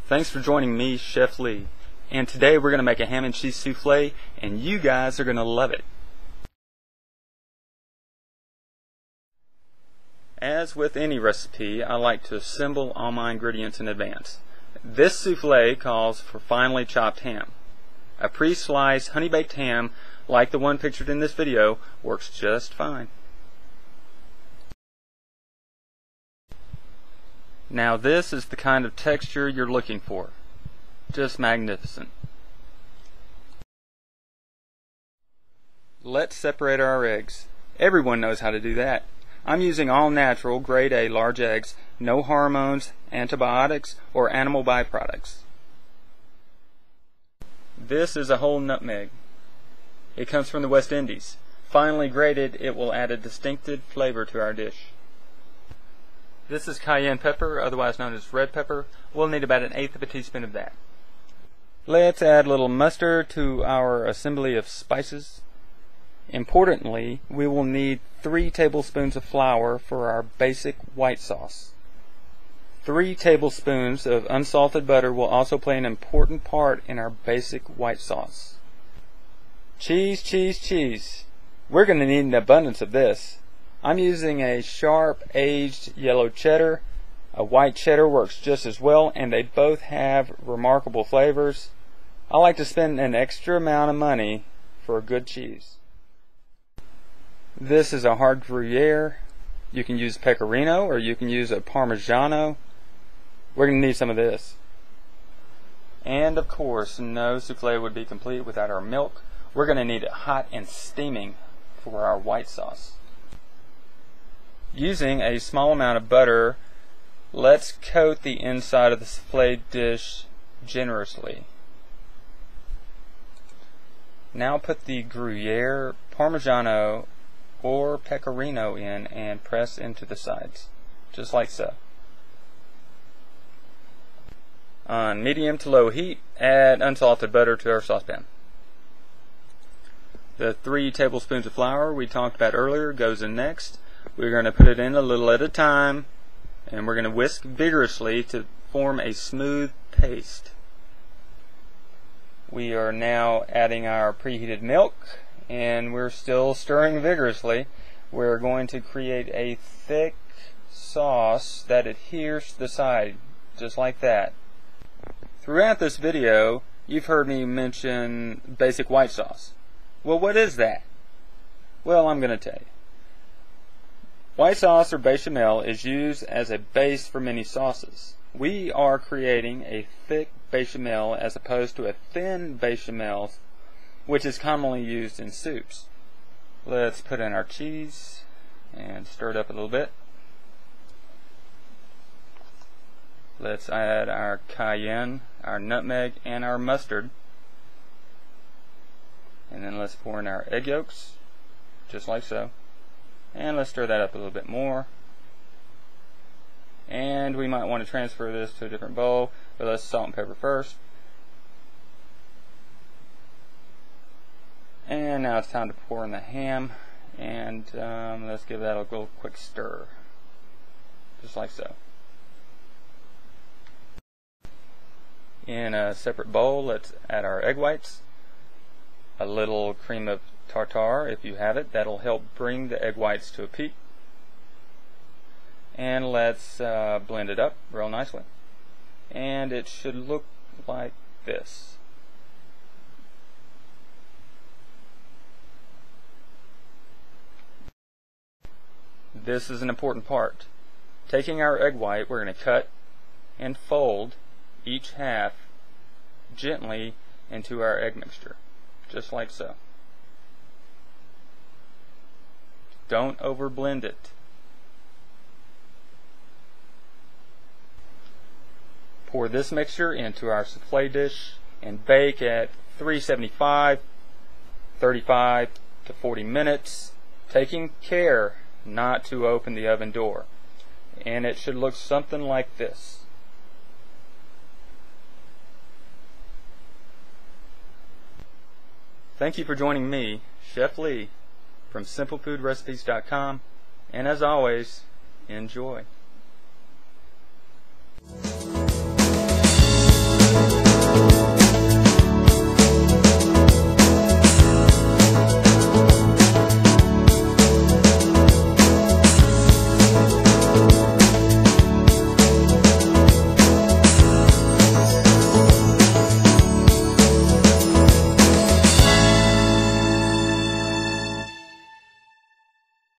Thanks for joining me, Chef Lee, and today we're going to make a ham and cheese souffle, and you guys are going to love it. As with any recipe, I like to assemble all my ingredients in advance. This souffle calls for finely chopped ham. A pre-sliced honey-baked ham, like the one pictured in this video, works just fine. Now this is the kind of texture you're looking for. Just magnificent. Let's separate our eggs. Everyone knows how to do that. I'm using all natural, grade A large eggs, no hormones, antibiotics, or animal byproducts. This is a whole nutmeg. It comes from the West Indies. Finely grated, it will add a distinctive flavor to our dish. This is cayenne pepper, otherwise known as red pepper. We'll need about 1/8 teaspoon of that. Let's add a little mustard to our assembly of spices. Importantly, we will need 3 tablespoons of flour for our basic white sauce. 3 tablespoons of unsalted butter will also play an important part in our basic white sauce. Cheese, cheese, cheese. We're going to need an abundance of this. I'm using a sharp, aged yellow cheddar. A white cheddar works just as well, and they both have remarkable flavors. I like to spend an extra amount of money for a good cheese. This is a hard Gruyere. You can use pecorino or you can use a Parmigiano. We're going to need some of this. And of course, no souffle would be complete without our milk. We're going to need it hot and steaming for our white sauce. Using a small amount of butter, let's coat the inside of the souffle dish generously. Now put the Gruyere, Parmigiano, or pecorino in and press into the sides, just like so. On medium to low heat, add unsalted butter to our saucepan. The 3 tablespoons of flour we talked about earlier goes in next. We're going to put it in a little at a time, and we're going to whisk vigorously to form a smooth paste. We are now adding our preheated milk, and we're still stirring vigorously. We're going to create a thick sauce that adheres to the side, just like that. Throughout this video, you've heard me mention basic white sauce. Well, what is that? Well, I'm going to tell you. White sauce or bechamel is used as a base for many sauces. We are creating a thick bechamel as opposed to a thin bechamel, which is commonly used in soups. Let's put in our cheese and stir it up a little bit. Let's add our cayenne, our nutmeg, and our mustard. And then let's pour in our egg yolks, just like so. And let's stir that up a little bit more. And we might want to transfer this to a different bowl, but let's salt and pepper first. And now it's time to pour in the ham, and let's give that a little quick stir, just like so. In a separate bowl, let's add our egg whites, a little cream of tartar if you have it. That'll help bring the egg whites to a peak. And let's blend it up real nicely. And it should look like this. This is an important part. Taking our egg white, we're going to cut and fold each half gently into our egg mixture, just like so. Don't overblend it. Pour this mixture into our souffle dish and bake at 375, 35 to 40 minutes, taking care not to open the oven door. And it should look something like this. Thank you for joining me, Chef Lee, from SimpleFoodRecipes.com, and as always, enjoy.